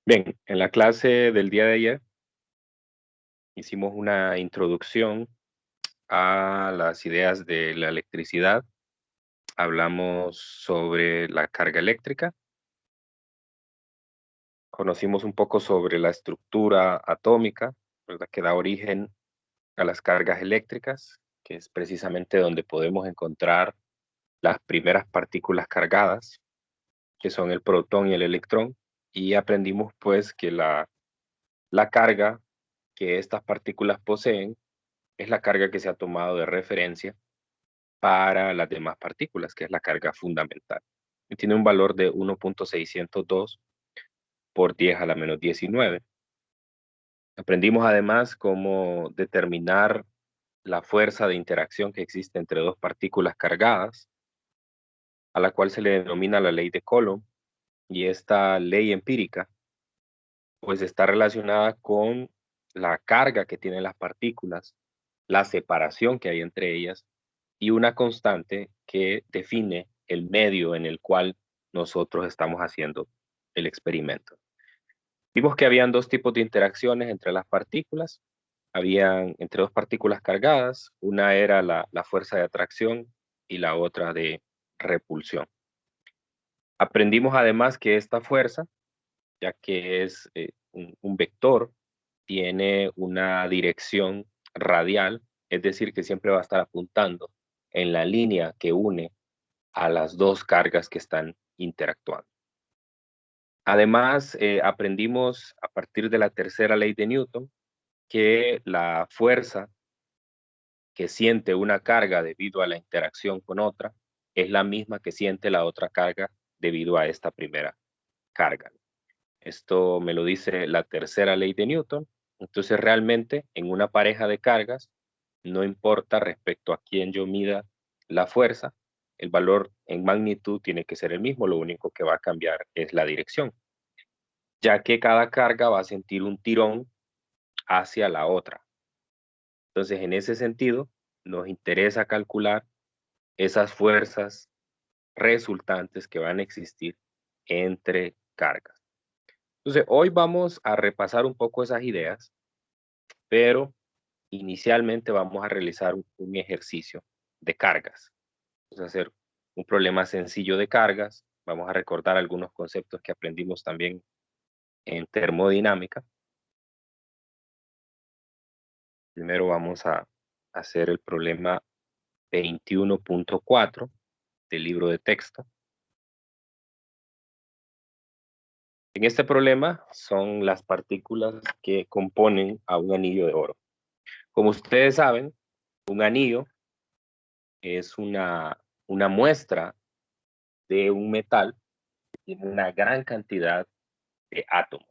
Bien, en la clase del día de ayer hicimos una introducción a las ideas de la electricidad. Hablamos sobre la carga eléctrica, conocimos un poco sobre la estructura atómica, ¿verdad? Que da origen a las cargas eléctricas, que es precisamente donde podemos encontrar las primeras partículas cargadas, que son el protón y el electrón. Y aprendimos pues que la carga que estas partículas poseen es la carga que se ha tomado de referencia para las demás partículas, que es la carga fundamental. Y tiene un valor de 1.602 por 10 a la menos 19. Aprendimos además cómo determinar la fuerza de interacción que existe entre dos partículas cargadas, a la cual se le denomina la ley de Coulomb, y esta ley empírica pues está relacionada con la carga que tienen las partículas, la separación que hay entre ellas y una constante que define el medio en el cual nosotros estamos haciendo el experimento. Vimos que habían dos tipos de interacciones entre las partículas. Habían entre dos partículas cargadas, una era la fuerza de atracción y la otra de repulsión. Aprendimos además que esta fuerza, ya que es un vector, tiene una dirección radial, es decir, que siempre va a estar apuntando en la línea que une a las dos cargas que están interactuando. Además, aprendimos a partir de la tercera ley de Newton que la fuerza que siente una carga debido a la interacción con otra es la misma que siente la otra carga debido a esta primera carga. Esto me lo dice la tercera ley de Newton. Entonces, realmente, en una pareja de cargas, no importa respecto a quién yo mida la fuerza, el valor en magnitud tiene que ser el mismo, lo único que va a cambiar es la dirección, ya que cada carga va a sentir un tirón hacia la otra. Entonces, en ese sentido, nos interesa calcular esas fuerzas resultantes que van a existir entre cargas. Entonces, hoy vamos a repasar un poco esas ideas, pero inicialmente vamos a realizar un ejercicio de cargas. Vamos a hacer un problema sencillo de cargas. Vamos a recordar algunos conceptos que aprendimos también en termodinámica. Primero vamos a hacer el problema 21.4 del libro de texto. En este problema son las partículas que componen a un anillo de oro. Como ustedes saben, un anillo es una muestra de un metal que tiene una gran cantidad de átomos.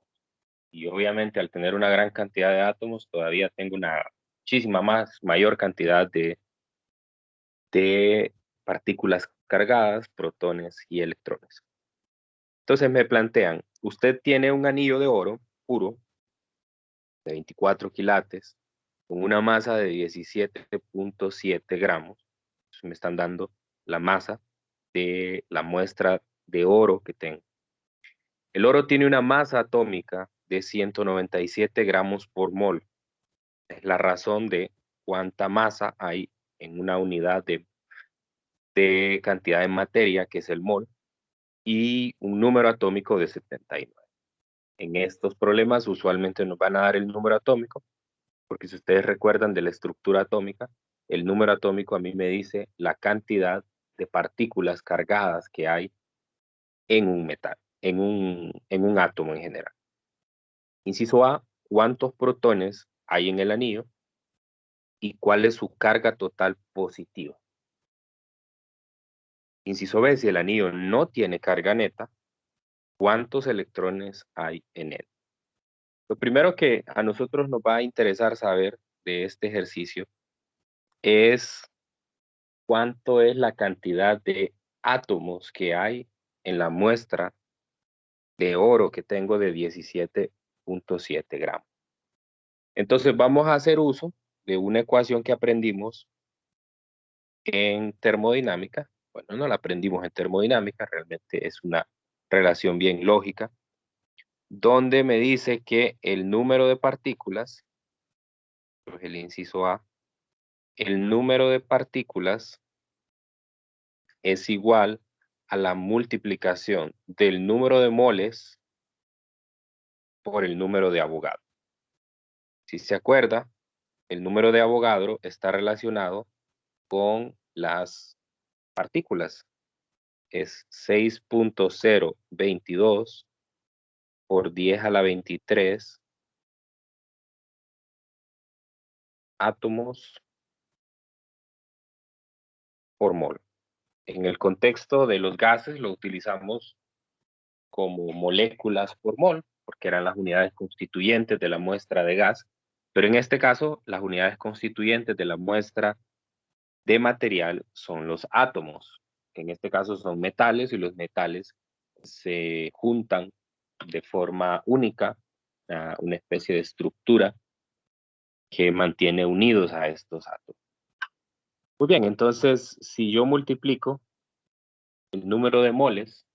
Y obviamente al tener una gran cantidad de átomos, todavía tengo una muchísima mayor cantidad de partículas cargadas, protones y electrones. Entonces me plantean, usted tiene un anillo de oro puro de 24 quilates con una masa de 17.7 gramos. Entonces me están dando la masa de la muestra de oro que tengo. El oro tiene una masa atómica de 197 gramos por mol. Es la razón de cuánta masa hay en una unidad de cantidad de materia, que es el mol, y un número atómico de 79. En estos problemas usualmente nos van a dar el número atómico, porque si ustedes recuerdan de la estructura atómica, el número atómico a mí me dice la cantidad de partículas cargadas que hay en un metal, en un átomo en general. Inciso A, ¿cuántos protones hay en el anillo y cuál es su carga total positiva? Inciso B, si el anillo no tiene carga neta, ¿cuántos electrones hay en él? Lo primero que a nosotros nos va a interesar saber de este ejercicio es cuánto es la cantidad de átomos que hay en la muestra de oro que tengo de 17.7 gramos. Entonces vamos a hacer uso de una ecuación que aprendimos en termodinámica. Bueno, no la aprendimos en termodinámica, realmente es una relación bien lógica. donde me dice que el número de partículas, pues el inciso A, el número de partículas es igual a la multiplicación del número de moles por el número de Avogadro. Si se acuerda, el número de Avogadro está relacionado con las partículas. Es 6.022 por 10 a la 23 átomos por mol. En el contexto de los gases lo utilizamos como moléculas por mol, porque eran las unidades constituyentes de la muestra de gas, pero en este caso las unidades constituyentes de la muestra de material son los átomos. En este caso son metales y los metales se juntan de forma única a una especie de estructura que mantiene unidos a estos átomos. Muy bien, entonces si yo multiplico el número de moles,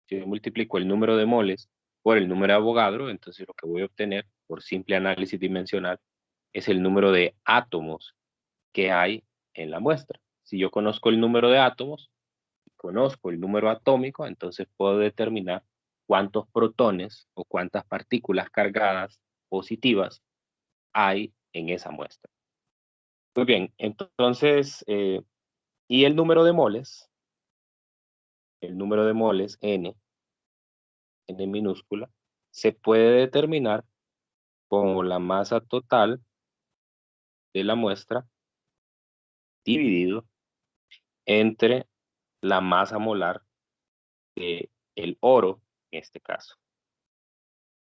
si yo multiplico el número de moles por el número de Avogadro, entonces lo que voy a obtener por simple análisis dimensional es el número de átomos que hay en la muestra. Si yo conozco el número de átomos, conozco el número atómico, entonces puedo determinar cuántos protones o cuántas partículas cargadas positivas hay en esa muestra. Muy bien, entonces, y el número de moles, N minúscula, se puede determinar como la masa total de la muestra dividido entre la masa molar de el oro, en este caso,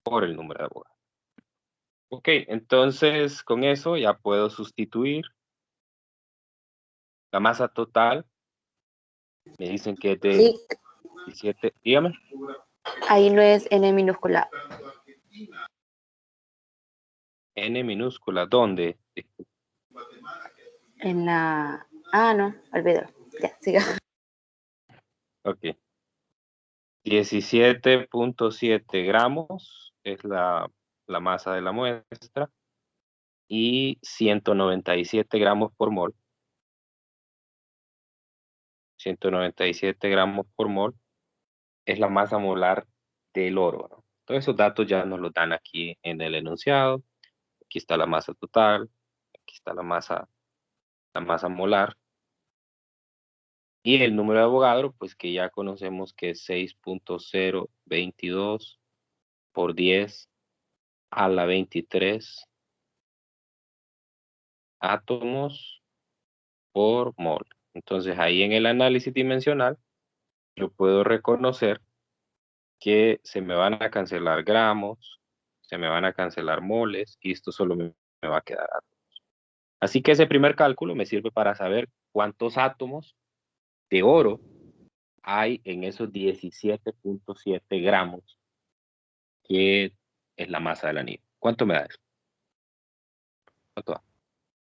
por el número de Avogadro. Ok, entonces con eso ya puedo sustituir la masa total. Me dicen que es de Sí, 17, dígame. ahí no es N minúscula. N minúscula, ¿dónde? En la... Ah, no, olvídalo. Ya, siga. Ok. 17.7 gramos es la masa de la muestra y 197 gramos por mol. 197 gramos por mol es la masa molar del oro, ¿no? Todos esos datos ya nos los dan aquí en el enunciado. Aquí está la masa total, aquí está la masa molar. Y el número de Avogadro, pues que ya conocemos que es 6.022 por 10 a la 23 átomos por mol. Entonces ahí en el análisis dimensional yo puedo reconocer que se me van a cancelar gramos, se me van a cancelar moles y esto solo me va a quedar átomos. Así que ese primer cálculo me sirve para saber cuántos átomos de oro hay en esos 17.7 gramos que es la masa del anillo. ¿Cuánto me da eso? ¿Cuánto da?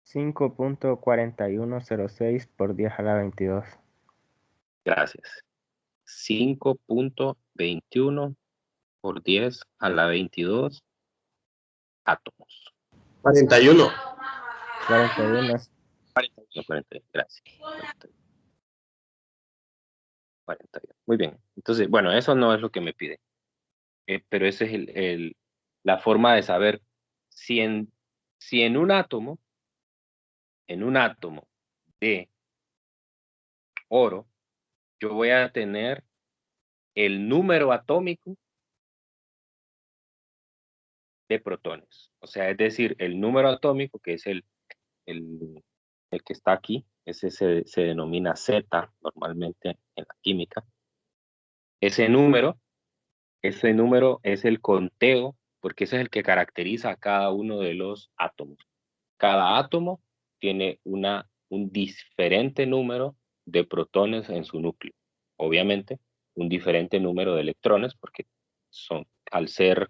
5.4106 por 10 a la 22. Gracias. 5.21 por 10 a la 22 átomos. 41. 41. No, 41, gracias. 41. Muy bien. Entonces, bueno, eso no es lo que me pide. Pero esa es la forma de saber si en un átomo de oro, yo voy a tener el número atómico de protones. O sea, es decir, el número atómico, que es el que está aquí, ese se denomina Z normalmente en la química. Ese número es el conteo, porque ese es el que caracteriza a cada uno de los átomos. Cada átomo tiene un diferente número de protones en su núcleo. Obviamente, un diferente número de electrones, porque al ser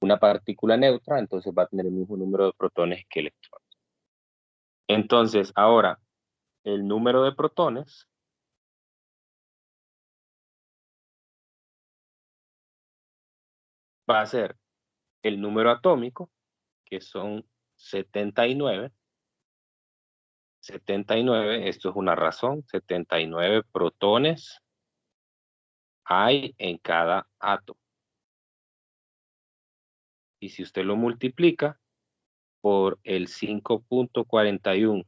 una partícula neutra, entonces va a tener el mismo número de protones que electrones. Entonces, ahora, el número de protones va a ser el número atómico, que son 79. 79, esto es una razón, 79 protones hay en cada átomo. Y si usted lo multiplica por el 5.41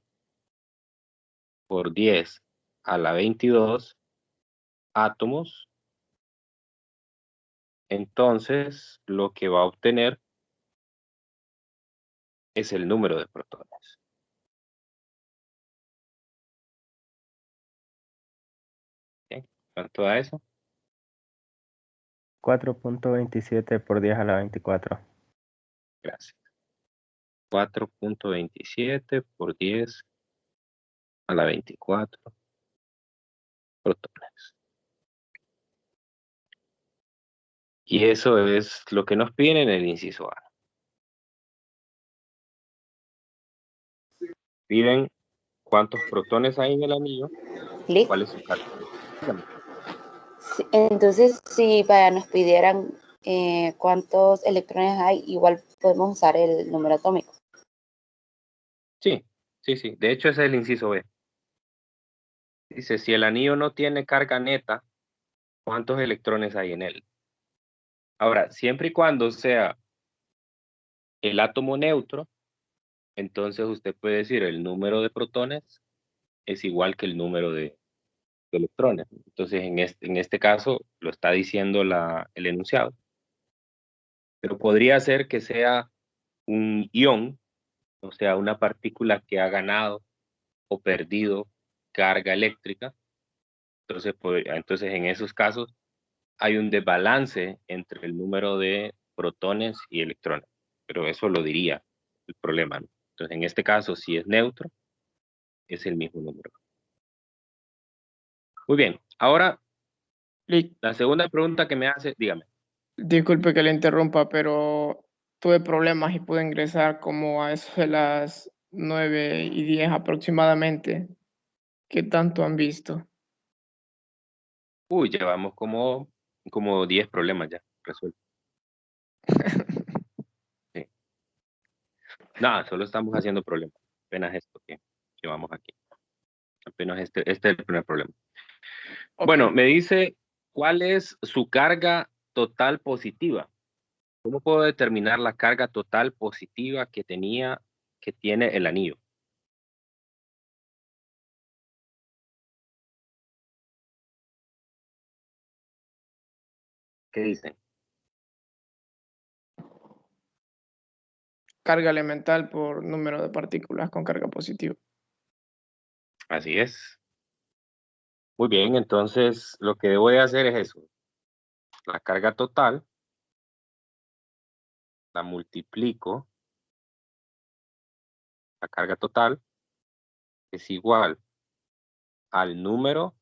por 10 a la 22 átomos, entonces lo que va a obtener es el número de protones. ¿Bien? ¿Cuánto da eso? 4.27 por 10 a la 24. Gracias. 4.27 por 10 a la 24 protones. Y eso es lo que nos piden en el inciso A. Piden cuántos protones hay en el anillo, ¿Listo? cuál es su carga. Dígame. Entonces, si vaya, nos pidieran cuántos electrones hay, igual podemos usar el número atómico. Sí, sí, sí. De hecho, ese es el inciso B. Dice, si el anillo no tiene carga neta, ¿cuántos electrones hay en él? Ahora, siempre y cuando sea el átomo neutro, entonces usted puede decir el número de protones es igual que el número de electrones. Entonces, en este caso, lo está diciendo el enunciado. Pero podría ser que sea un ion, o sea, una partícula que ha ganado o perdido carga eléctrica. Entonces, en esos casos, hay un desbalance entre el número de protones y electrones. Pero eso lo diría el problema, ¿no? Entonces, en este caso, si es neutro, es el mismo número. Muy bien. Ahora, la segunda pregunta que me hace, dígame. Disculpe que le interrumpa, pero tuve problemas y pude ingresar como a eso de las 9:10 aproximadamente. ¿Qué tanto han visto? Uy, llevamos como 10 problemas ya resueltos. Sí. Nada, solo estamos haciendo problemas. Apenas esto que vamos aquí. Apenas este es el primer problema. Ok. Bueno, me dice cuál es su carga total positiva. ¿Cómo puedo determinar la carga total positiva que tiene el anillo? ¿Qué dicen? Carga elemental por número de partículas con carga positiva. Así es. Muy bien, entonces lo que debo de hacer es eso. La carga total la multiplico. La carga total es igual al número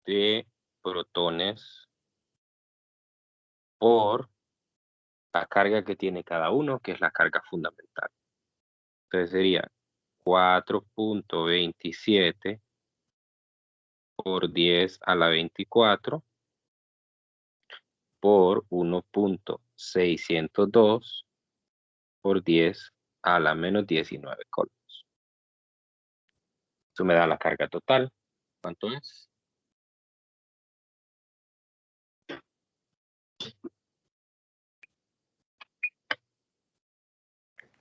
de protones por la carga que tiene cada uno, que es la carga fundamental. Entonces sería 4.27 por 10 a la 24 por 1.602 por 10 a la menos 19 coulombs. Eso me da la carga total. ¿Cuánto es?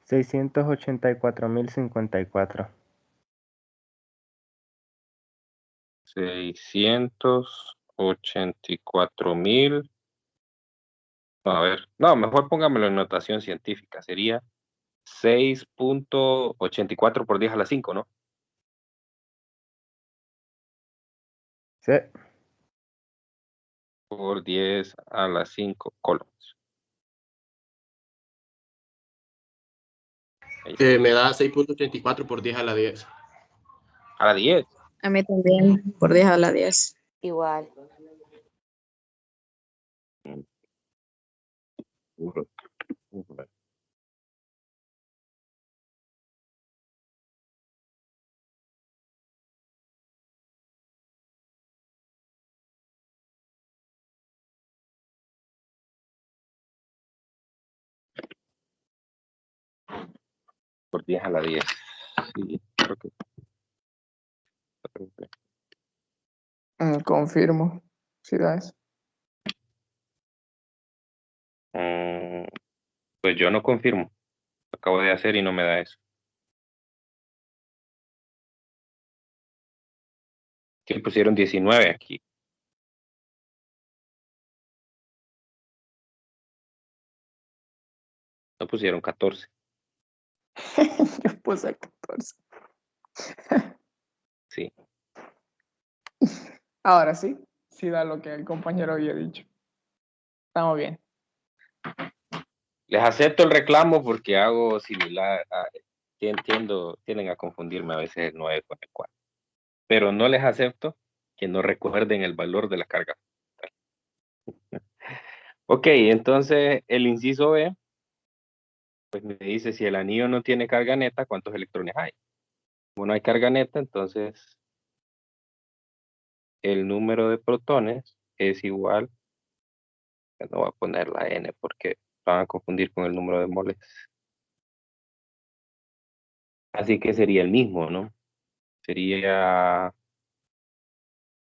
$684,054. 684,000. A ver, no, mejor póngamelo en notación científica. Sería 6.84 por 10 a la 5, ¿no? Sí. Por 10 a la 5 coulombs. Ahí está. Me da 6.84 por 10 a la 10. A la 10. A mí también, por 10 a la 10. Igual. Ujú. Ujú. por 10 a la 10. Sí, creo que... Confirmo. Si da eso. Pues yo no confirmo. Lo acabo de hacer y no me da eso. Que pusieron 19 aquí. No pusieron 14. Yo puse 14. Sí. Ahora sí. Sí da lo que el compañero había dicho. Estamos bien. Les acepto el reclamo porque hago similar. Tienden a confundirme a veces el 9 con el 4. Pero no les acepto que no recuerden el valor de la carga. Ok, entonces el inciso B, pues me dice si el anillo no tiene carga neta, ¿cuántos electrones hay? Como no hay carga neta, entonces el número de protones es igual, no voy a poner la N porque van a confundir con el número de moles. Así que sería el mismo, ¿no? Sería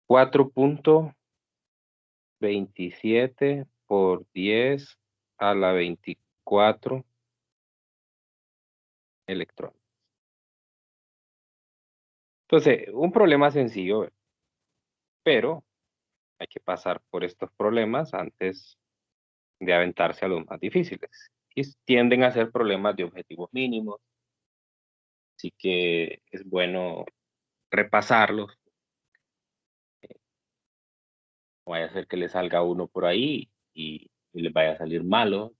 4.27 por 10 a la 24 electrones. Entonces, un problema sencillo, pero hay que pasar por estos problemas antes de aventarse a los más difíciles. Y tienden a ser problemas de objetivos mínimos, así que es bueno repasarlos. No vaya a ser que le salga uno por ahí y les vaya a salir malo.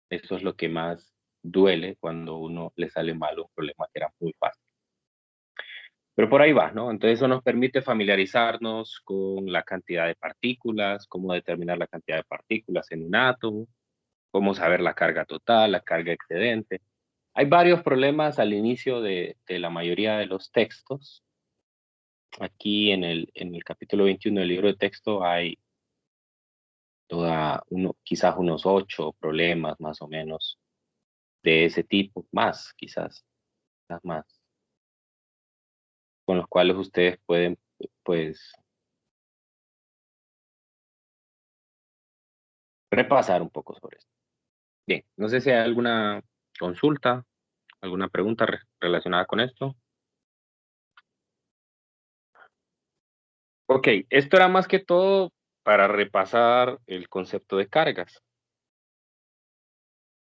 Eso es lo que más duele cuando uno le sale malo un problema que era muy fácil. Pero por ahí va, ¿no? Entonces eso nos permite familiarizarnos con la cantidad de partículas, cómo determinar la cantidad de partículas en un átomo, cómo saber la carga total, la carga excedente. Hay varios problemas al inicio de la mayoría de los textos. Aquí en el capítulo 21 del libro de texto hay quizás unos 8 problemas más o menos de ese tipo, más quizás más, con los cuales ustedes pueden, pues, repasar un poco sobre esto. Bien, no sé si hay alguna consulta, alguna pregunta relacionada con esto. Ok, esto era más que todo para repasar el concepto de cargas.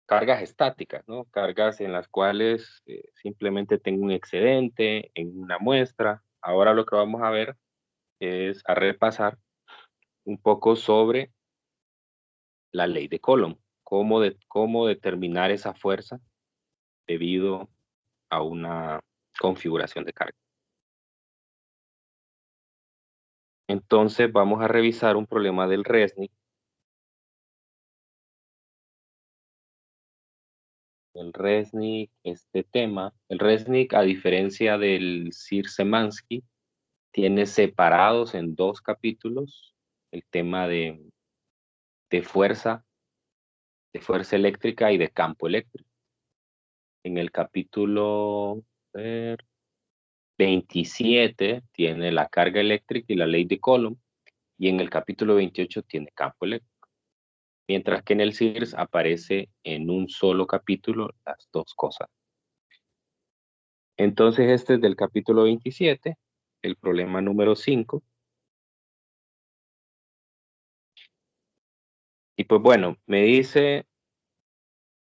Cargas estáticas, ¿no? Cargas en las cuales simplemente tengo un excedente en una muestra. Ahora lo que vamos a ver es a repasar un poco sobre la ley de Coulomb, cómo determinar esa fuerza debido a una configuración de carga. Entonces vamos a revisar un problema del Resnick. El Resnick, este tema, el Resnick, a diferencia del Szyr-Szymanski, tiene separados en 2 capítulos el tema de fuerza eléctrica y de campo eléctrico. En el capítulo 27 tiene la carga eléctrica y la ley de Coulomb, y en el capítulo 28 tiene campo eléctrico. Mientras que en el CIRS aparece en un solo capítulo las 2 cosas. Entonces este es del capítulo 27, el problema número 5. Y pues bueno, me dice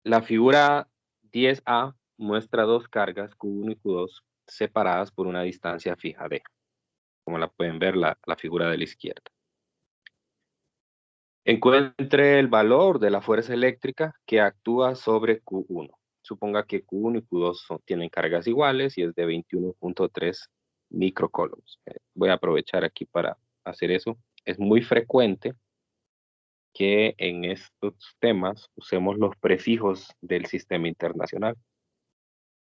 la figura 10A muestra 2 cargas Q1 y Q2 separadas por una distancia fija D. Como la pueden ver la figura de la izquierda. Encuentre el valor de la fuerza eléctrica que actúa sobre Q1. Suponga que Q1 y Q2 tienen cargas iguales y es de 21.3 microcoulombs. Voy a aprovechar aquí para hacer eso. Es muy frecuente que en estos temas usemos los prefijos del sistema internacional.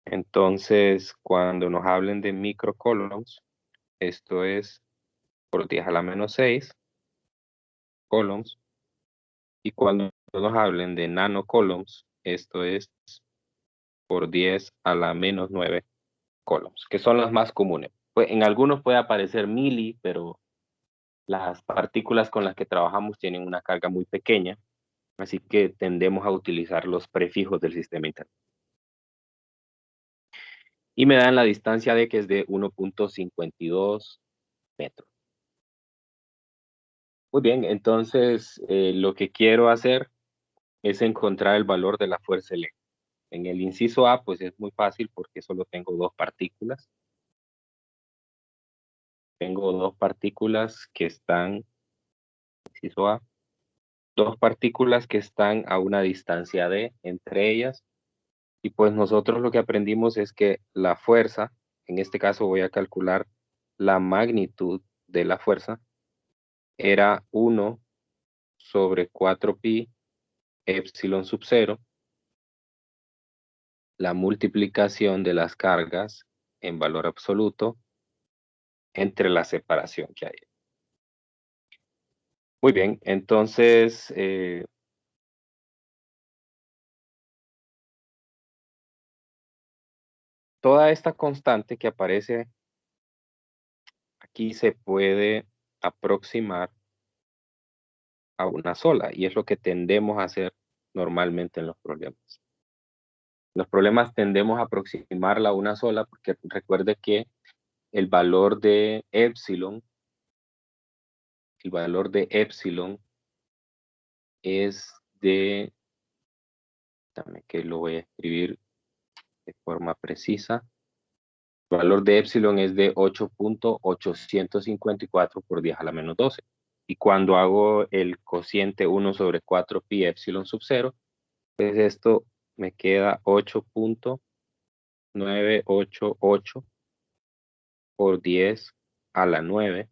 Entonces, cuando nos hablen de microcoulombs, esto es por 10 a la menos 6 coulombs. Y cuando nos hablen de nanocoulombs, esto es por 10 a la menos 9 coulombs, que son las más comunes. Pues en algunos puede aparecer milli, pero las partículas con las que trabajamos tienen una carga muy pequeña, así que tendemos a utilizar los prefijos del sistema interno. Y me dan la distancia de que es de 1.52 metros. Muy bien, entonces lo que quiero hacer es encontrar el valor de la fuerza eléctrica. En el inciso A, pues es muy fácil porque solo tengo dos partículas. Tengo dos partículas que están, inciso A, dos partículas que están a una distancia D entre ellas. Y pues nosotros lo que aprendimos es que la fuerza, en este caso voy a calcular la magnitud de la fuerza, era 1 sobre 4pi epsilon sub 0, la multiplicación de las cargas en valor absoluto entre la separación que hay. Muy bien, entonces toda esta constante que aparece aquí se puede aproximar a una sola, y es lo que tendemos a hacer normalmente en los problemas. Los problemas tendemos a aproximarla a una sola porque recuerde que el valor de epsilon es de, dame que lo voy a escribir de forma precisa. El valor de epsilon es de 8.854 por 10 a la menos 12. Y cuando hago el cociente 1 sobre 4pi epsilon sub 0, pues esto me queda 8.988 por 10 a la 9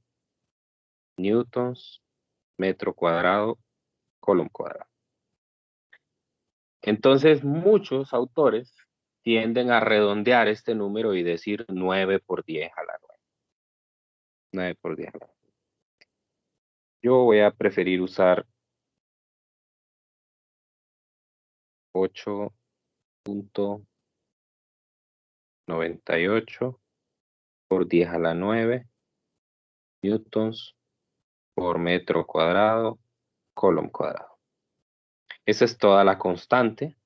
newtons metro cuadrado coulomb cuadrado. Entonces muchos autores tienden a redondear este número y decir 9 por 10 a la 9. 9 por 10 a la 9. Yo voy a preferir usar 8.98 por 10 a la 9 newtons por metro cuadrado coulomb cuadrado. Esa es toda la constante.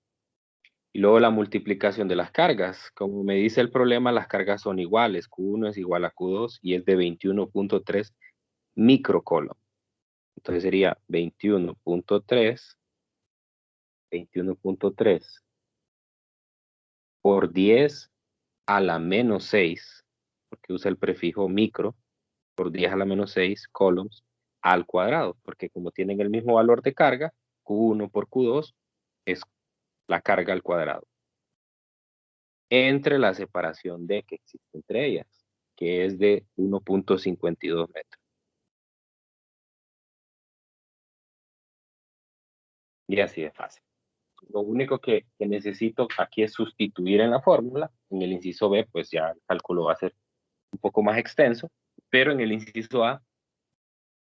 Y luego la multiplicación de las cargas. Como me dice el problema, las cargas son iguales. Q1 es igual a Q2 y es de 21.3 microcoulomb. Entonces sería 21.3 por 10 a la menos 6, porque usa el prefijo micro, por 10 a la menos 6 coulombs al cuadrado, porque como tienen el mismo valor de carga, Q1 por Q2 es la carga al cuadrado, entre la separación D que existe entre ellas, que es de 1.52 metros. Y así de fácil. Lo único que necesito aquí es sustituir en la fórmula. En el inciso B, pues ya el cálculo va a ser un poco más extenso, pero en el inciso A,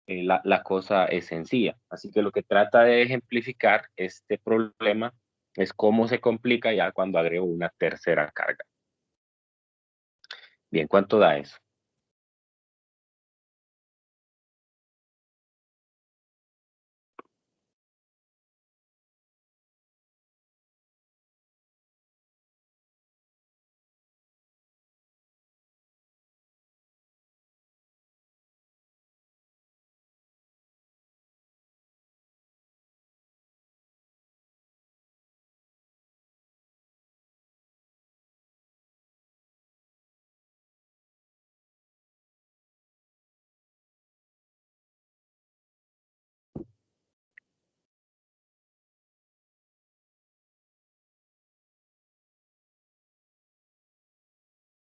la cosa es sencilla. Así que lo que trata de ejemplificar este problema es cómo se complica ya cuando agrego una tercera carga. Bien, ¿cuánto da eso?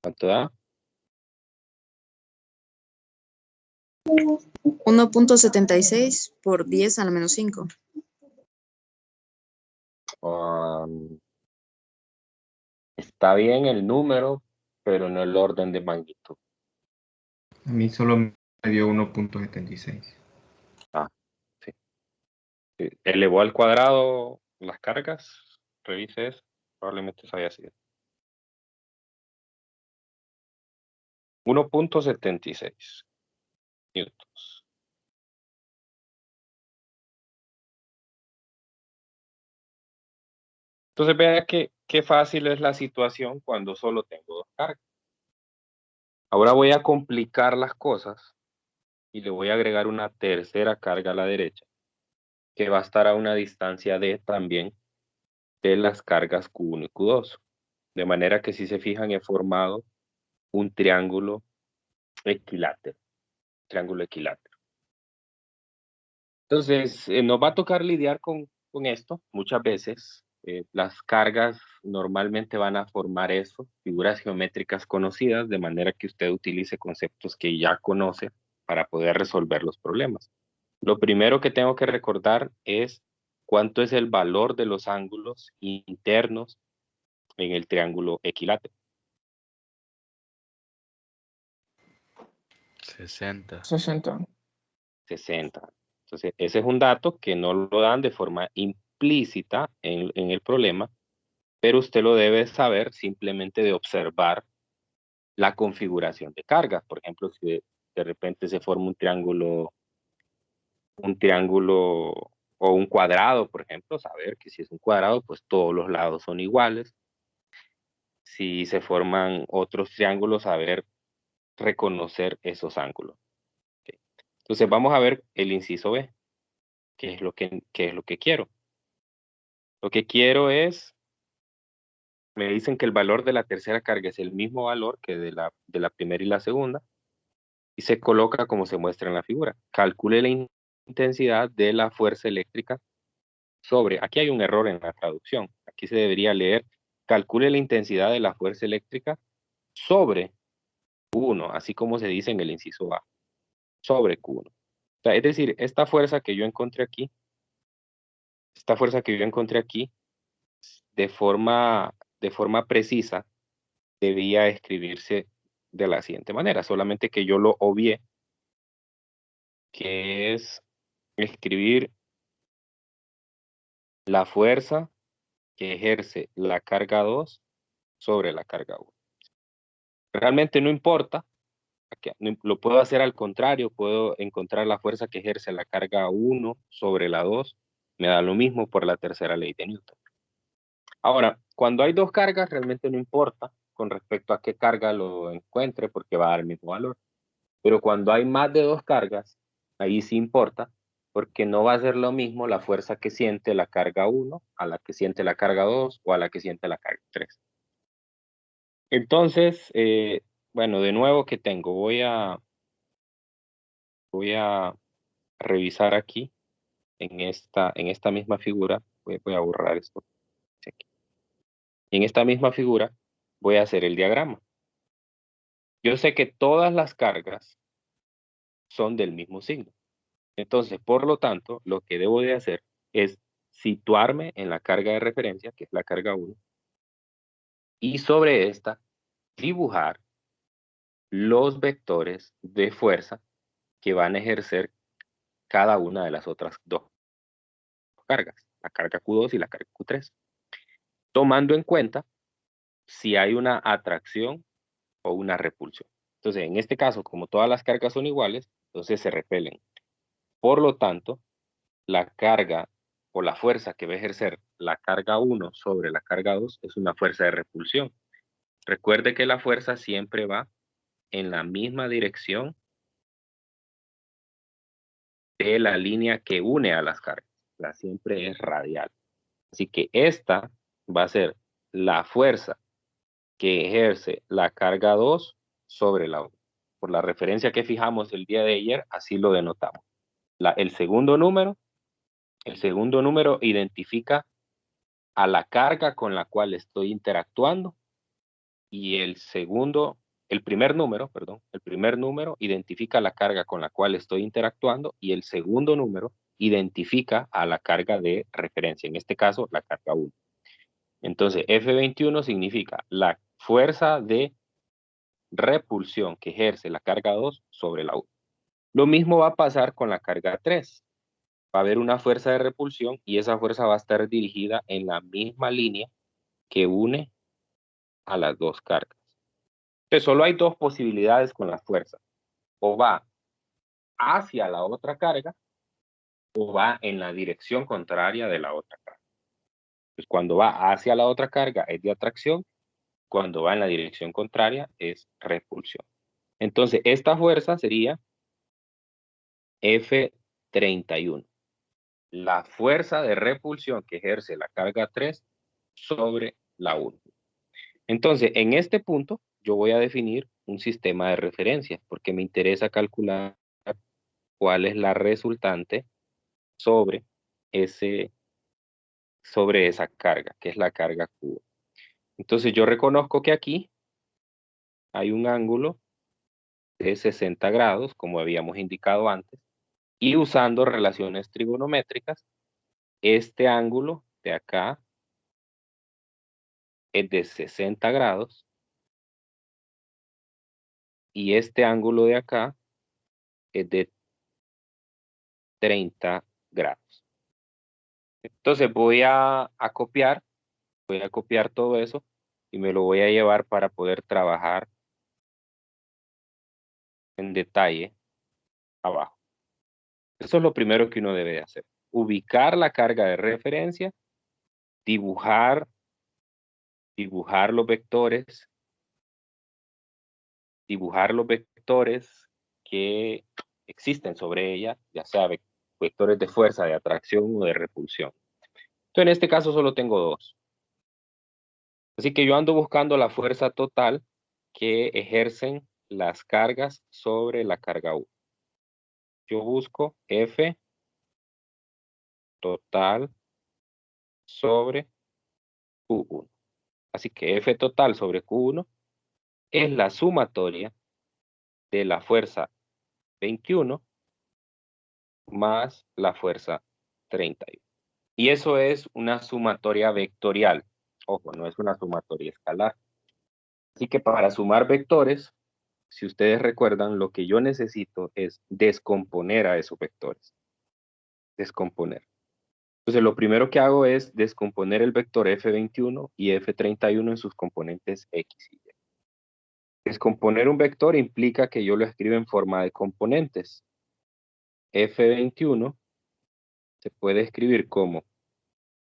¿Cuánto da? 1.76 por 10 a la menos 5. Está bien el número, pero no el orden de magnitud. A mí solo me dio 1.76. Sí. Elevó al cuadrado las cargas. Revise eso. Probablemente eso haya sido. 1.76 newtons. Entonces vea qué fácil es la situación cuando solo tengo dos cargas. Ahora voy a complicar las cosas y le voy a agregar una tercera carga a la derecha, que va a estar a una distancia de también de las cargas Q1 y Q2. De manera que si se fijan he formado un triángulo equilátero. Entonces, nos va a tocar lidiar con esto muchas veces. Las cargas normalmente van a formar eso, figuras geométricas conocidas, de manera que usted utilice conceptos que ya conoce para poder resolver los problemas. Lo primero que tengo que recordar es cuánto es el valor de los ángulos internos en el triángulo equilátero. 60. 60. 60. Entonces, ese es un dato que no lo dan de forma implícita en el problema, pero usted lo debe saber simplemente de observar la configuración de cargas. Por ejemplo, si de repente se forma un triángulo o un cuadrado, por ejemplo, saber que si es un cuadrado, pues todos los lados son iguales. Si se forman otros triángulos, saber reconocer esos ángulos. ¿Okay? Entonces, vamos a ver el inciso B. ¿Qué es lo que quiero? Lo que quiero es, me dicen que el valor de la tercera carga es el mismo valor que de la primera y la segunda, y se coloca como se muestra en la figura. Calcule la intensidad de la fuerza eléctrica sobre, aquí hay un error en la traducción, aquí se debería leer, calcule la intensidad de la fuerza eléctrica sobre Q1, así como se dice en el inciso A, sobre Q1. O sea, es decir, esta fuerza que yo encontré aquí, de forma precisa, debía escribirse de la siguiente manera, solamente que yo lo obvié, que es escribir la fuerza que ejerce la carga 2 sobre la carga 1. Realmente no importa, lo puedo hacer al contrario, puedo encontrar la fuerza que ejerce la carga 1 sobre la 2, me da lo mismo por la tercera ley de Newton. Ahora, cuando hay dos cargas, realmente no importa con respecto a qué carga lo encuentre, porque va a dar el mismo valor. Pero cuando hay más de dos cargas, ahí sí importa, porque no va a ser lo mismo la fuerza que siente la carga 1 a la que siente la carga 2 o a la que siente la carga 3. Entonces, bueno, de nuevo, ¿qué tengo? Voy a revisar aquí, en esta misma figura, voy a borrar esto. En esta misma figura voy a hacer el diagrama. Yo sé que todas las cargas son del mismo signo. Entonces, por lo tanto, lo que debo de hacer es situarme en la carga de referencia, que es la carga 1, y sobre esta dibujar los vectores de fuerza que van a ejercer cada una de las otras dos cargas, la carga Q2 y la carga Q3, tomando en cuenta si hay una atracción o una repulsión. Entonces, en este caso, como todas las cargas son iguales, entonces se repelen. Por lo tanto, la carga o la fuerza que va a ejercer la carga 1 sobre la carga 2 es una fuerza de repulsión. Recuerde que la fuerza siempre va en la misma dirección de la línea que une a las cargas. La siempre es radial. Así que esta va a ser la fuerza que ejerce la carga 2 sobre la 1. Por la referencia que fijamos el día de ayer, así lo denotamos. El segundo número identifica a la carga con la cual estoy interactuando, y el primer número identifica la carga con la cual estoy interactuando, y el segundo número identifica a la carga de referencia, en este caso la carga 1. Entonces F21 significa la fuerza de repulsión que ejerce la carga 2 sobre la 1. Lo mismo va a pasar con la carga 3. Va a haber una fuerza de repulsión y esa fuerza va a estar dirigida en la misma línea que une a las dos cargas. Entonces, solo hay dos posibilidades con la fuerza. O va hacia la otra carga, o va en la dirección contraria de la otra carga. Pues cuando va hacia la otra carga es de atracción, cuando va en la dirección contraria es repulsión. Entonces, esta fuerza sería F31. La fuerza de repulsión que ejerce la carga 3 sobre la 1. Entonces, en este punto, yo voy a definir un sistema de referencia, porque me interesa calcular cuál es la resultante sobre esa carga, que es la carga Q. Entonces, yo reconozco que aquí hay un ángulo de 60 grados, como habíamos indicado antes, y usando relaciones trigonométricas, este ángulo de acá es de 60 grados y este ángulo de acá es de 30 grados. Entonces voy a copiar todo eso y me lo voy a llevar para poder trabajar en detalle abajo. Eso es lo primero que uno debe de hacer. Ubicar la carga de referencia, dibujar los vectores, que existen sobre ella, ya sea vectores de fuerza, de atracción o de repulsión. Entonces, en este caso solo tengo dos. Así que yo ando buscando la fuerza total que ejercen las cargas sobre la carga U. Yo busco F total sobre Q1. Así que F total sobre Q1 es la sumatoria de la fuerza 21 más la fuerza 31. Y eso es una sumatoria vectorial. Ojo, no es una sumatoria escalar. Así que para sumar vectores, si ustedes recuerdan, lo que yo necesito es descomponer a esos vectores. Descomponer. Entonces, lo primero que hago es descomponer el vector F21 y F31 en sus componentes X y Y. Descomponer un vector implica que yo lo escribo en forma de componentes. F21 se puede escribir como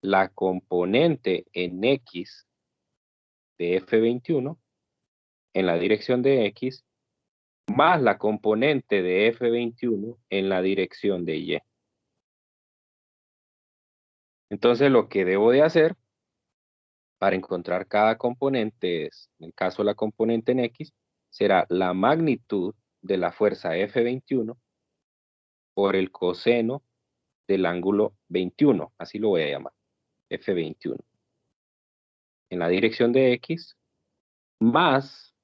la componente en X de F21 en la dirección de X más la componente de F21 en la dirección de Y. Entonces lo que debo de hacer para encontrar cada componente es, en el caso de la componente en X, será la magnitud de la fuerza F21 por el coseno del ángulo 21, así lo voy a llamar, F21. En la dirección de X, más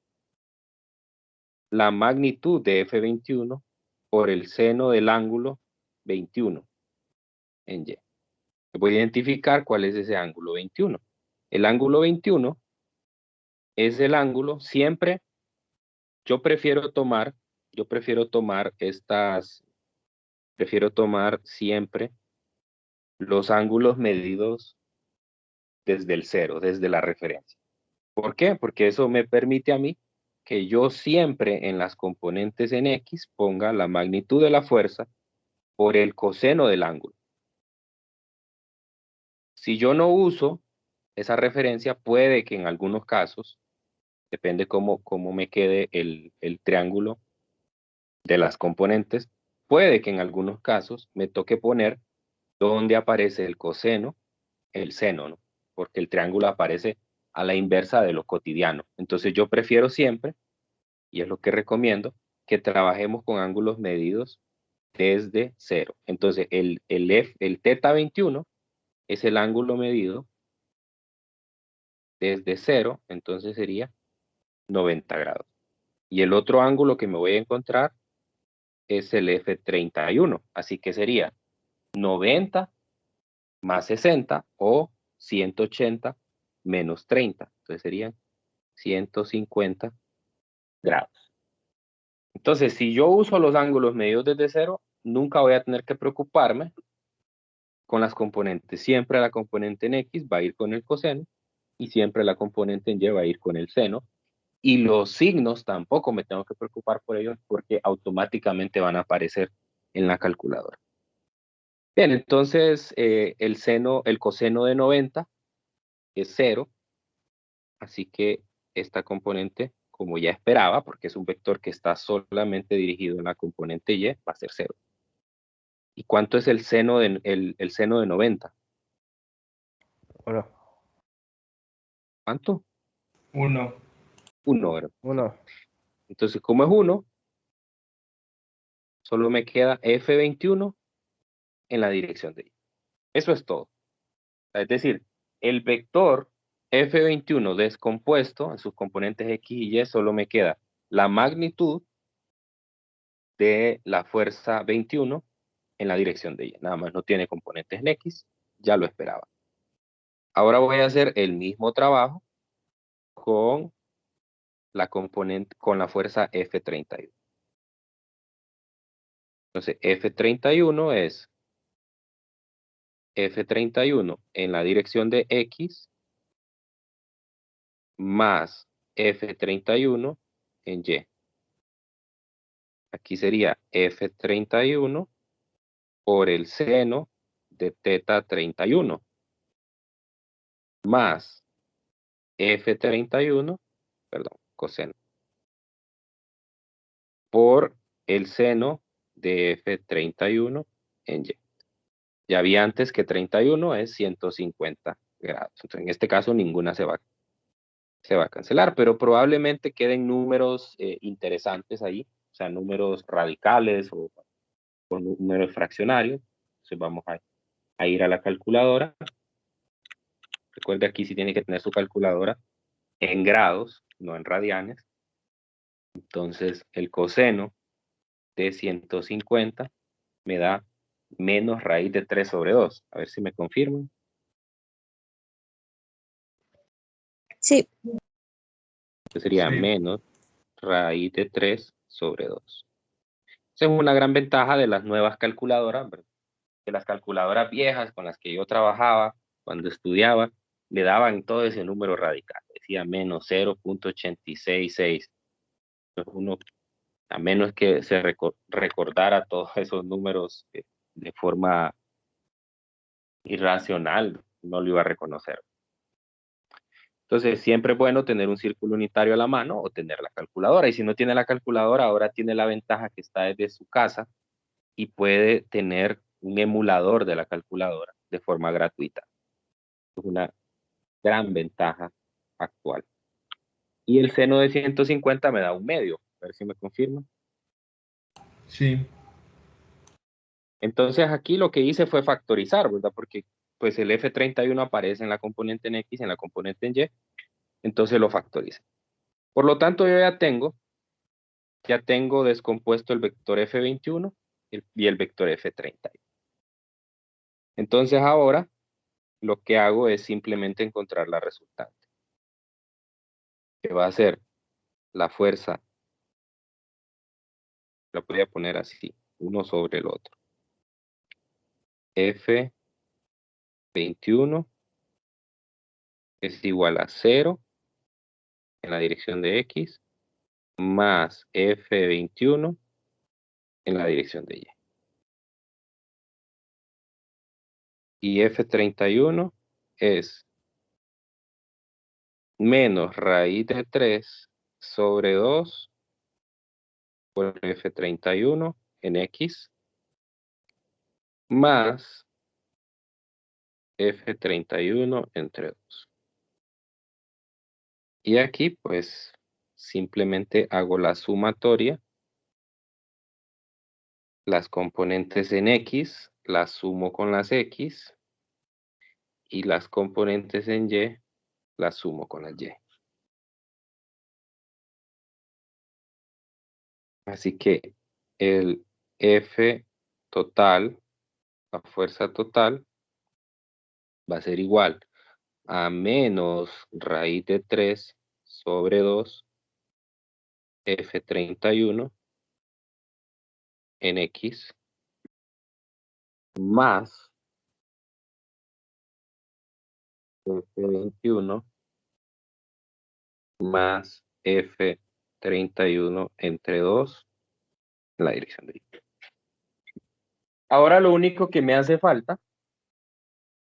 la magnitud de F21 por el seno del ángulo 21 en Y. Voy a identificar cuál es ese ángulo 21. El ángulo 21 es el ángulo, siempre yo prefiero tomar siempre los ángulos medidos desde el cero, desde la referencia. ¿Por qué? Porque eso me permite a mí que yo siempre en las componentes en X ponga la magnitud de la fuerza por el coseno del ángulo. Si yo no uso esa referencia, puede que en algunos casos, depende cómo me quede el triángulo de las componentes, puede que en algunos casos me toque poner donde aparece el coseno, el seno, ¿no? Porque el triángulo aparece a la inversa de lo cotidiano. Entonces yo prefiero siempre, y es lo que recomiendo, que trabajemos con ángulos medidos desde cero. Entonces el θ 21 es el ángulo medido desde cero, entonces sería 90 grados. Y el otro ángulo que me voy a encontrar es el F31, así que sería 90 más 60 o 180 menos 30, entonces serían 150 grados. Entonces, si yo uso los ángulos medidos desde cero, nunca voy a tener que preocuparme con las componentes. Siempre la componente en X va a ir con el coseno y siempre la componente en Y va a ir con el seno. Y los signos tampoco me tengo que preocupar por ellos porque automáticamente van a aparecer en la calculadora. Bien, entonces el coseno de 90 es 0, así que esta componente, como ya esperaba, porque es un vector que está solamente dirigido en la componente Y, va a ser 0. ¿Y cuánto es el seno el seno de 90? 1. ¿Cuánto? 1. 1, ¿verdad? 1. Entonces, como es 1, solo me queda F21 en la dirección de Y. Eso es todo. Es decir, el vector F21 descompuesto en sus componentes X y Y solo me queda la magnitud de la fuerza 21 en la dirección de Y. Nada más no tiene componentes en X, ya lo esperaba. Ahora voy a hacer el mismo trabajo con la componente, con la fuerza F31. Entonces, F31 es F31 en la dirección de X más F31 en Y. Aquí sería F31 por el seno de teta 31 más F31, perdón, coseno, por el seno de F31 en Y. Ya vi antes que 31 es 150 grados. Entonces, en este caso, ninguna se va a cancelar, pero probablemente queden números interesantes ahí, o sea, números radicales o números fraccionarios. Entonces, vamos a ir a la calculadora. Recuerde, aquí sí tiene que tener su calculadora en grados, no en radianes. Entonces, el coseno de 150 me da menos raíz de 3 sobre 2. A ver si me confirman. Sí, Esto sería Sí. menos raíz de 3 sobre 2. Esa es una gran ventaja de las nuevas calculadoras, ¿verdad? De las calculadoras viejas con las que yo trabajaba cuando estudiaba, le daban todo ese número radical. Decía menos 0.866. Entonces uno, a menos que se recordara todos esos números de forma irracional, no lo iba a reconocer. Entonces, siempre es bueno tener un círculo unitario a la mano o tener la calculadora. Y si no tiene la calculadora, ahora tiene la ventaja que está desde su casa y puede tener un emulador de la calculadora de forma gratuita. Es una gran ventaja actual. Y el seno de 150 me da un medio. A ver si me confirman. Sí. Entonces aquí lo que hice fue factorizar, ¿verdad? Porque pues el F31 aparece en la componente en X, en la componente en Y. Entonces lo factoricé. Por lo tanto, yo ya tengo descompuesto el vector F21 y el vector F31. Entonces ahora lo que hago es simplemente encontrar la resultante, que va a ser la fuerza, la voy a poner así, uno sobre el otro. F21 es igual a 0 en la dirección de X más F21 en la dirección de Y. Y F31 es menos raíz de 3 sobre 2 por F31 en X más F31 entre 2. Y aquí pues simplemente hago la sumatoria. Las componentes en X las sumo con las X y las componentes en Y las sumo con las Y. Así que el F total, la fuerza total, va a ser igual a menos raíz de 3 sobre 2 F31 en X más F21 más F31 entre 2 en la dirección de Y. Ahora lo único que me hace falta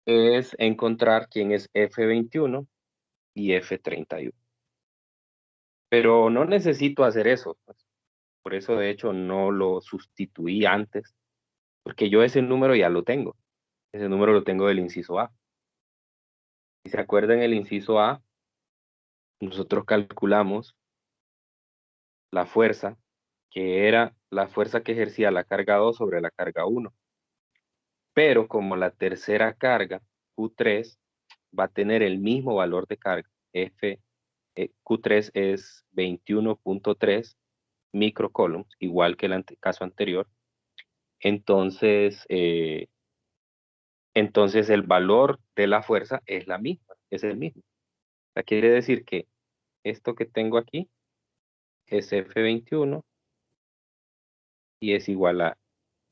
es encontrar quién es F21 y F31. Pero no necesito hacer eso, pues. Por eso de hecho no lo sustituí antes, porque yo ese número ya lo tengo. Ese número lo tengo del inciso A. Si se acuerdan, el inciso A, nosotros calculamos la fuerza, que era la fuerza que ejercía la carga 2 sobre la carga 1. Pero como la tercera carga, Q3, va a tener el mismo valor de carga, Q3 es 21.3 microcoulombs, igual que el caso anterior. Entonces el valor de la fuerza es la misma, es el mismo. O sea, quiere decir que esto que tengo aquí es F21 y es igual a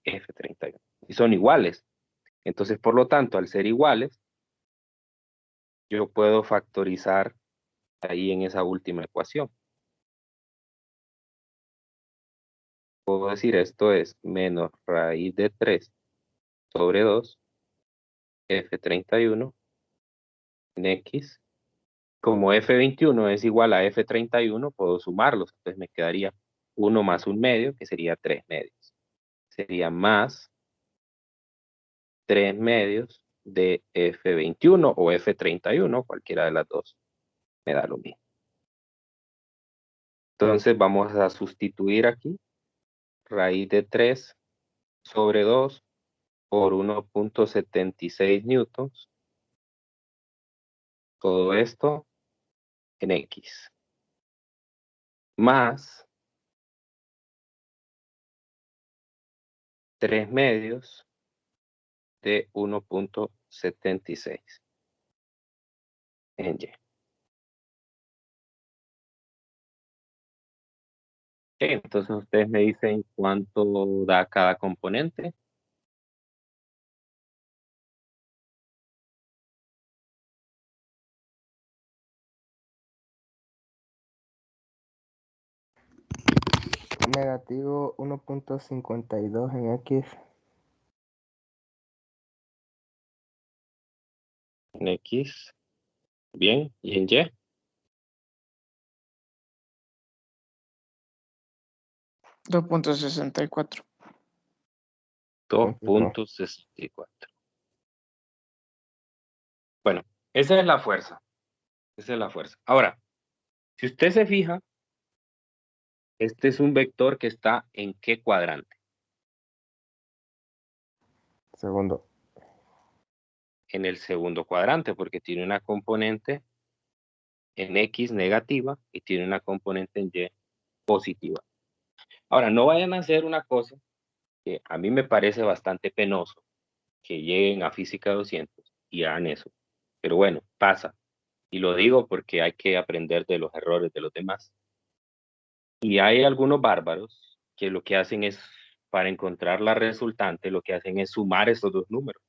F31. Y son iguales. Entonces, por lo tanto, al ser iguales, yo puedo factorizar ahí en esa última ecuación. Puedo decir esto es menos raíz de 3 sobre 2 F31 en X. Como F21 es igual a F31, puedo sumarlos. Entonces me quedaría 1 más 1 medio, que sería 3 medios. Sería más 3 medios de F21 o F31, cualquiera de las dos. Me da lo mismo. Entonces vamos a sustituir aquí raíz de 3 sobre 2 por 1.76 newtons. Todo esto en X. Más 3 medios de 1.76 en Y. Entonces ustedes me dicen cuánto da cada componente. Negativo 1.52 en X. En X. Bien. ¿Y en Y? 2.64. 2.64. Bueno, esa es la fuerza. Esa es la fuerza. Ahora, si usted se fija, este es un vector que está ¿en qué cuadrante? Segundo. En el segundo cuadrante, porque tiene una componente en X negativa y tiene una componente en Y positiva. Ahora, no vayan a hacer una cosa que a mí me parece bastante penoso, que lleguen a Física 200 y hagan eso. Pero bueno, pasa. Y lo digo porque hay que aprender de los errores de los demás. Y hay algunos bárbaros que lo que hacen es, para encontrar la resultante, lo que hacen es sumar estos dos números.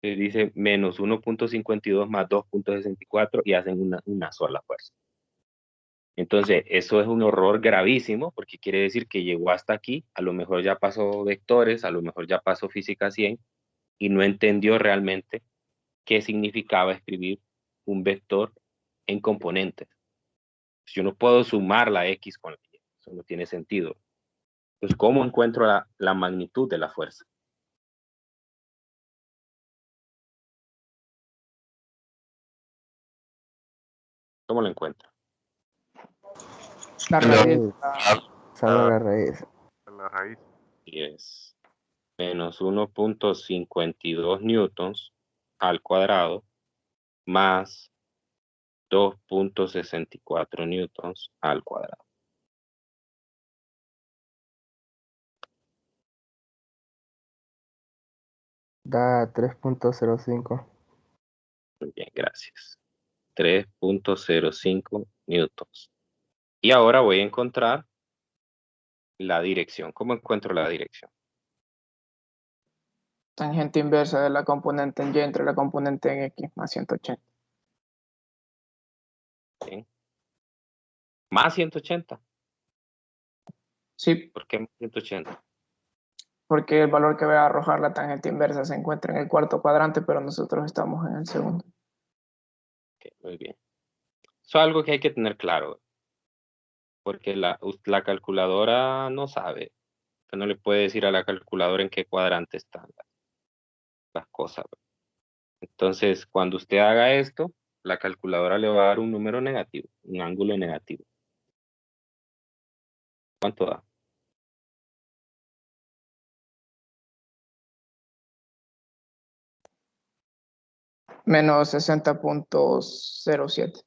Se dice menos 1.52 más 2.64 y hacen una sola fuerza. Entonces, eso es un error gravísimo porque quiere decir que llegó hasta aquí, a lo mejor ya pasó vectores, a lo mejor ya pasó física 100 y no entendió realmente qué significaba escribir un vector en componentes. Yo no puedo sumar la X con la Y, eso no tiene sentido. Entonces, ¿cómo encuentro la magnitud de la fuerza? ¿Cómo lo encuentro? La raíz. Usando la raíz. La raíz. Y es menos 1.52 newtons al cuadrado más 2.64 newtons al cuadrado. Da 3.05. Muy bien, gracias. 3.05 newtons. Y ahora voy a encontrar la dirección. ¿Cómo encuentro la dirección? Tangente inversa de la componente en Y entre la componente en X más 180. ¿sí? Más 180. Sí, ¿Por qué más 180? porque el valor que va a arrojar la tangente inversa se encuentra en el cuarto cuadrante, pero nosotros estamos en el segundo. Ok, muy bien. Eso es algo que hay que tener claro, porque la calculadora no sabe. Usted no le puede decir a la calculadora en qué cuadrante están las cosas. Entonces, cuando usted haga esto, la calculadora le va a dar un número negativo, un ángulo negativo. ¿Cuánto da? Menos 60.07.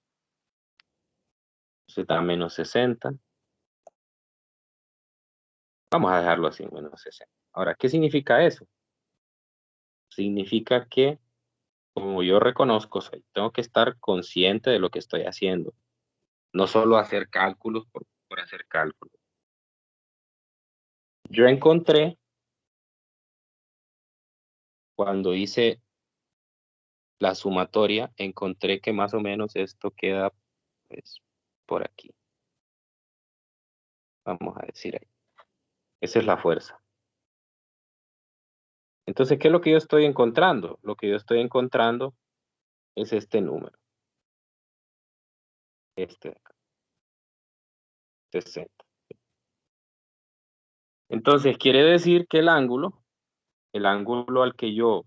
Entonces da menos 60. Vamos a dejarlo así, menos 60. Ahora, ¿qué significa eso? Significa que, como yo reconozco, tengo que estar consciente de lo que estoy haciendo. No solo hacer cálculos por hacer cálculos. Yo encontré, cuando hice la sumatoria, encontré que más o menos esto queda pues, por aquí. Vamos a decir ahí. Esa es la fuerza. Entonces, ¿qué es lo que yo estoy encontrando? Lo que yo estoy encontrando es este número. Este de acá. 60. Entonces, quiere decir que el ángulo que yo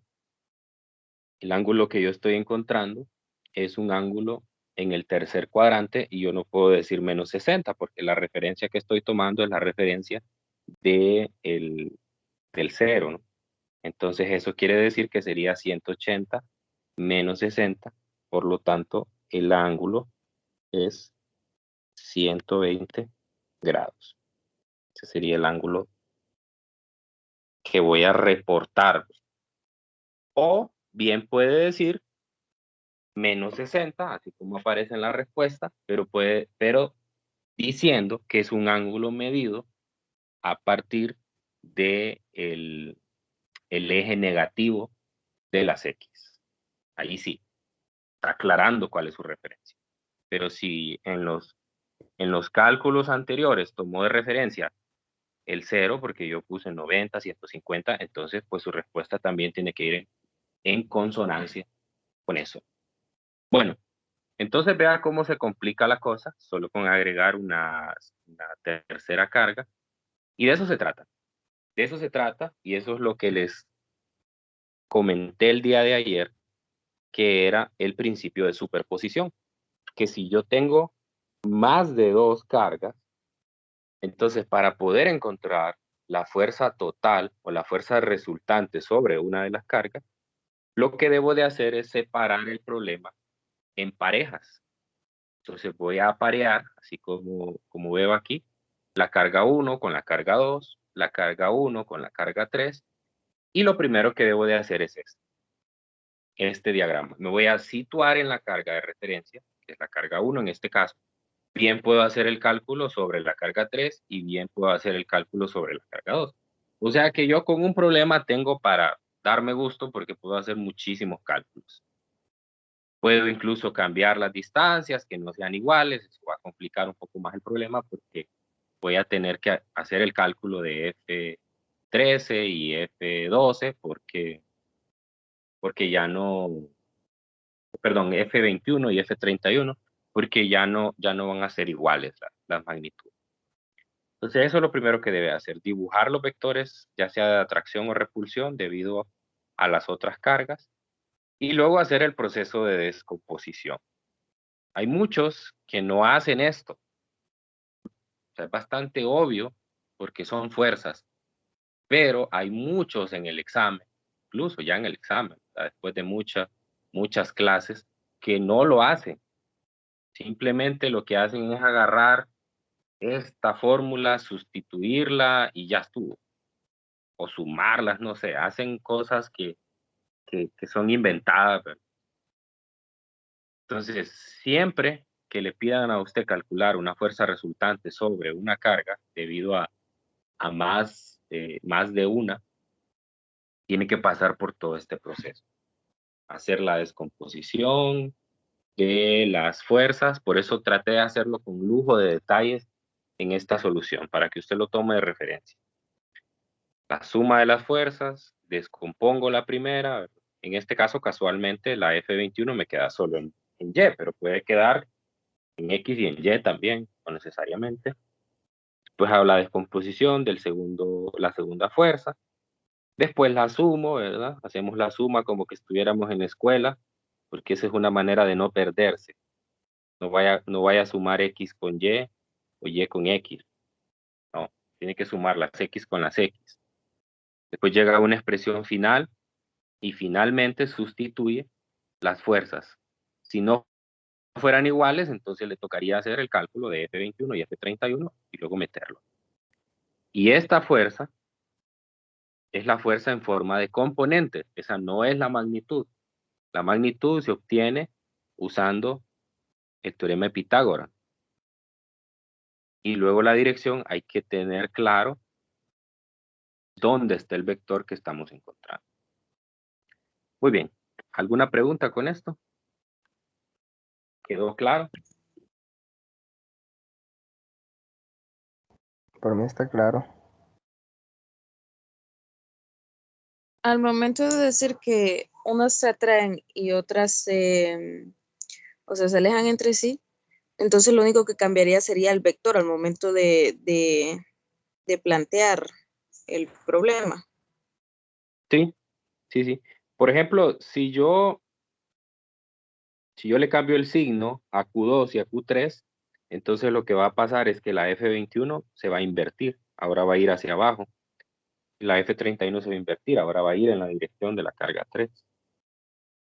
estoy encontrando es un ángulo en el tercer cuadrante y yo no puedo decir menos 60 porque la referencia que estoy tomando es la referencia del 0, ¿no? Entonces eso quiere decir que sería 180 menos 60, por lo tanto el ángulo es 120 grados. Ese sería el ángulo que voy a reportar. O bien puede decir menos 60, así como aparece en la respuesta, pero diciendo que es un ángulo medido a partir de el eje negativo de las X. Ahí sí, está aclarando cuál es su referencia. Pero si en los cálculos anteriores tomó de referencia el 0, porque yo puse 90, 150, entonces pues su respuesta también tiene que ir en consonancia con eso. Bueno, entonces vea cómo se complica la cosa, solo con agregar una tercera carga. Y de eso se trata. De eso se trata y eso es lo que les comenté el día de ayer, que era el principio de superposición. Que si yo tengo más de dos cargas, entonces para poder encontrar la fuerza total o la fuerza resultante sobre una de las cargas, lo que debo de hacer es separar el problema en parejas. Entonces voy a aparear, así como veo aquí, la carga 1 con la carga 2, la carga 1 con la carga 3, y lo primero que debo de hacer es este diagrama. Me voy a situar en la carga de referencia, que es la carga 1 en este caso. Bien puedo hacer el cálculo sobre la carga 3 y bien puedo hacer el cálculo sobre la carga 2. O sea que yo con un problema tengo para darme gusto porque puedo hacer muchísimos cálculos. Puedo incluso cambiar las distancias, que no sean iguales. Eso va a complicar un poco más el problema porque voy a tener que hacer el cálculo de F13 y F12 porque ya no, perdón, F21 y F31, porque ya no van a ser iguales las magnitudes. Entonces eso es lo primero que debe hacer, dibujar los vectores, ya sea de atracción o repulsión, debido a las otras cargas, y luego hacer el proceso de descomposición. Hay muchos que no hacen esto. O sea, es bastante obvio porque son fuerzas, pero hay muchos en el examen, incluso ya en el examen, después de muchas clases, que no lo hacen. Simplemente lo que hacen es agarrar esta fórmula, sustituirla y ya estuvo. O sumarlas, no sé, hacen cosas que son inventadas. Entonces, siempre que le pidan a usted calcular una fuerza resultante sobre una carga debido a más de una, tiene que pasar por todo este proceso. Hacer la descomposición, de las fuerzas, por eso traté de hacerlo con lujo de detalles en esta solución, para que usted lo tome de referencia. La suma de las fuerzas, descompongo la primera, en este caso casualmente la F21 me queda solo en Y, pero puede quedar en X y en Y también, no necesariamente. Pues hago la descomposición del la segunda fuerza, después la sumo, ¿verdad? Hacemos la suma como que estuviéramos en la escuela, porque esa es una manera de no perderse. No vaya a sumar X con Y o Y con X. No, tiene que sumar las X con las X. Después llega una expresión final y finalmente sustituye las fuerzas. Si no fueran iguales, entonces le tocaría hacer el cálculo de F21 y F31 y luego meterlo. Y esta fuerza es la fuerza en forma de componente. Esa no es la magnitud. La magnitud se obtiene usando el teorema de Pitágoras. Y luego la dirección hay que tener claro dónde está el vector que estamos encontrando. Muy bien. ¿Alguna pregunta con esto? ¿Quedó claro? Por mí está claro. Al momento de decir que unas se atraen y otras se alejan entre sí, entonces lo único que cambiaría sería el vector al momento de plantear el problema. Sí, sí, sí. Por ejemplo, si yo le cambio el signo a Q2 y a Q3, entonces lo que va a pasar es que la F21 se va a invertir. Ahora va a ir hacia abajo. La F31 se va a invertir. Ahora va a ir en la dirección de la carga 3.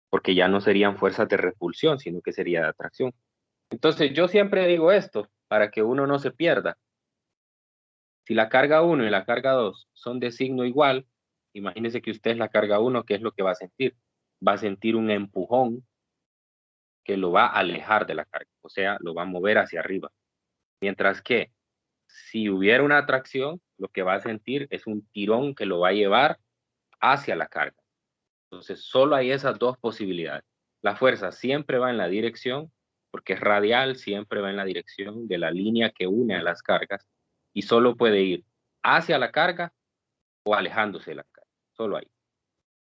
Porque ya no serían fuerzas de repulsión, sino que sería de atracción. Entonces yo siempre digo esto, para que uno no se pierda. Si la carga 1 y la carga 2 son de signo igual, imagínese que usted es la carga 1, ¿qué es lo que va a sentir? Va a sentir un empujón que lo va a alejar de la carga, o sea, lo va a mover hacia arriba. Mientras que si hubiera una atracción, lo que va a sentir es un tirón que lo va a llevar hacia la carga. Entonces, solo hay esas dos posibilidades. La fuerza siempre va en la dirección, porque es radial, siempre va en la dirección de la línea que une a las cargas, y solo puede ir hacia la carga o alejándose de la carga. Solo ahí.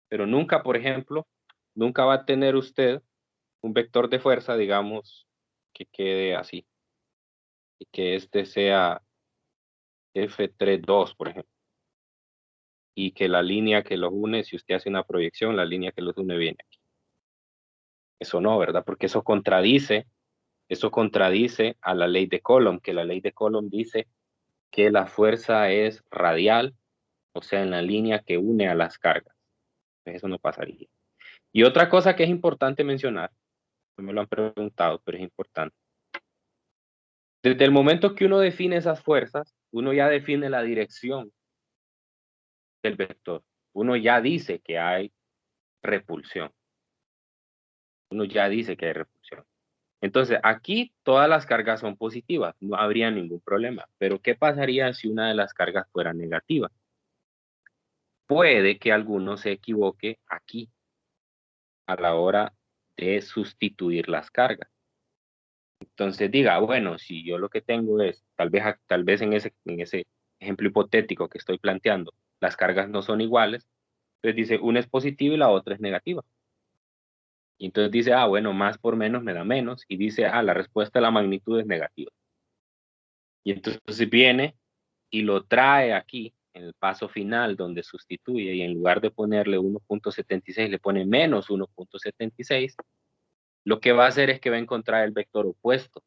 Pero nunca, por ejemplo, nunca va a tener usted un vector de fuerza, digamos, que quede así. Y que este sea F32, por ejemplo. Y que la línea que los une, si usted hace una proyección, la línea que los une viene aquí. Eso no, ¿verdad? Porque eso contradice a la ley de Coulomb, que la ley de Coulomb dice que la fuerza es radial, o sea, en la línea que une a las cargas. Entonces eso no pasaría. Y otra cosa que es importante mencionar, no me lo han preguntado, pero es importante. Desde el momento que uno define esas fuerzas, uno ya define la dirección del vector. Uno ya dice que hay repulsión. Uno ya dice que hay repulsión. Entonces, aquí todas las cargas son positivas, no habría ningún problema. Pero, ¿qué pasaría si una de las cargas fuera negativa? Puede que alguno se equivoque aquí a la hora de sustituir las cargas. Entonces diga, bueno, si yo lo que tengo es, tal vez en ese ejemplo hipotético que estoy planteando, las cargas no son iguales, entonces dice, una es positiva y la otra es negativa. Y entonces dice, bueno, más por menos me da menos, y dice, la respuesta de la magnitud es negativa. Y entonces viene y lo trae aquí, en el paso final, donde sustituye, y en lugar de ponerle 1.76, le pone menos 1.76, lo que va a hacer es que va a encontrar el vector opuesto,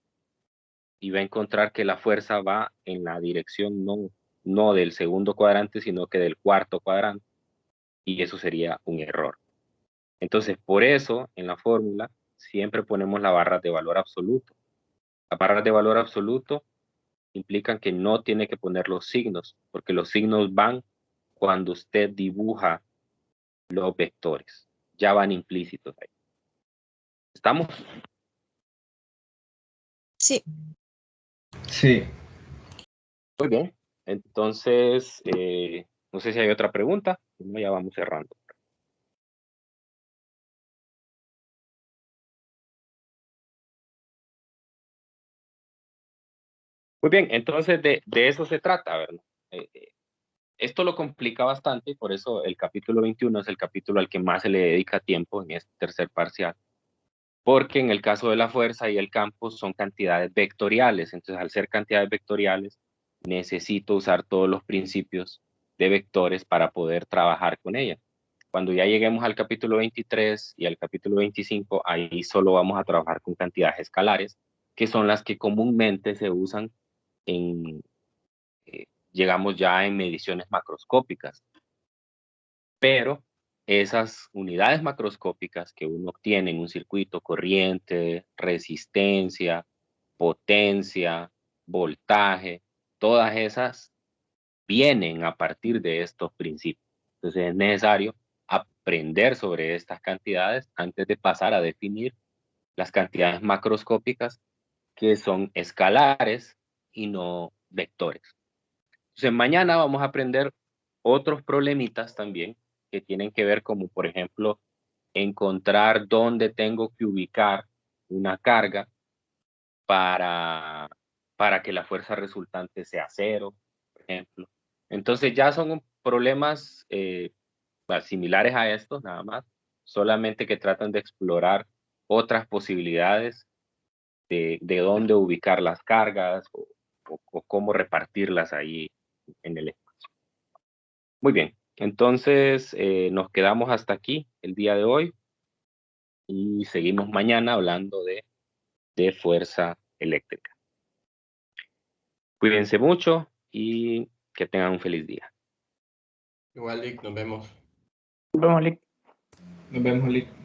y va a encontrar que la fuerza va en la dirección no del segundo cuadrante, sino que del cuarto cuadrante, y eso sería un error. Entonces, por eso, en la fórmula, siempre ponemos la barra de valor absoluto. Las barras de valor absoluto implican que no tiene que poner los signos, porque los signos van cuando usted dibuja los vectores. Ya van implícitos ahí. ¿Estamos? Sí. Sí. Muy bien. Entonces, no sé si hay otra pregunta. No, ya vamos cerrando. Muy bien, entonces de eso se trata, ¿verdad? Esto lo complica bastante, por eso el capítulo 21 es el capítulo al que más se le dedica tiempo en este tercer parcial, porque en el caso de la fuerza y el campo son cantidades vectoriales, entonces al ser cantidades vectoriales necesito usar todos los principios de vectores para poder trabajar con ellas. Cuando ya lleguemos al capítulo 23 y al capítulo 25, ahí solo vamos a trabajar con cantidades escalares, que son las que comúnmente se usan en, llegamos ya en mediciones macroscópicas. Pero esas unidades macroscópicas que uno obtiene en un circuito, corriente, resistencia, potencia, voltaje, todas esas vienen a partir de estos principios. Entonces es necesario aprender sobre estas cantidades antes de pasar a definir las cantidades macroscópicas que son escalares y no vectores. Entonces mañana vamos a aprender otros problemitas también que tienen que ver como, por ejemplo, encontrar dónde tengo que ubicar una carga para que la fuerza resultante sea cero, por ejemplo. Entonces ya son problemas similares a estos, nada más, solamente que tratan de explorar otras posibilidades de dónde ubicar las cargas o cómo repartirlas ahí en el espacio. Muy bien, entonces nos quedamos hasta aquí el día de hoy y seguimos mañana hablando de fuerza eléctrica. Cuídense mucho y que tengan un feliz día. Igual, Lick, nos vemos. Nos vemos, Lick. Nos vemos, Lick.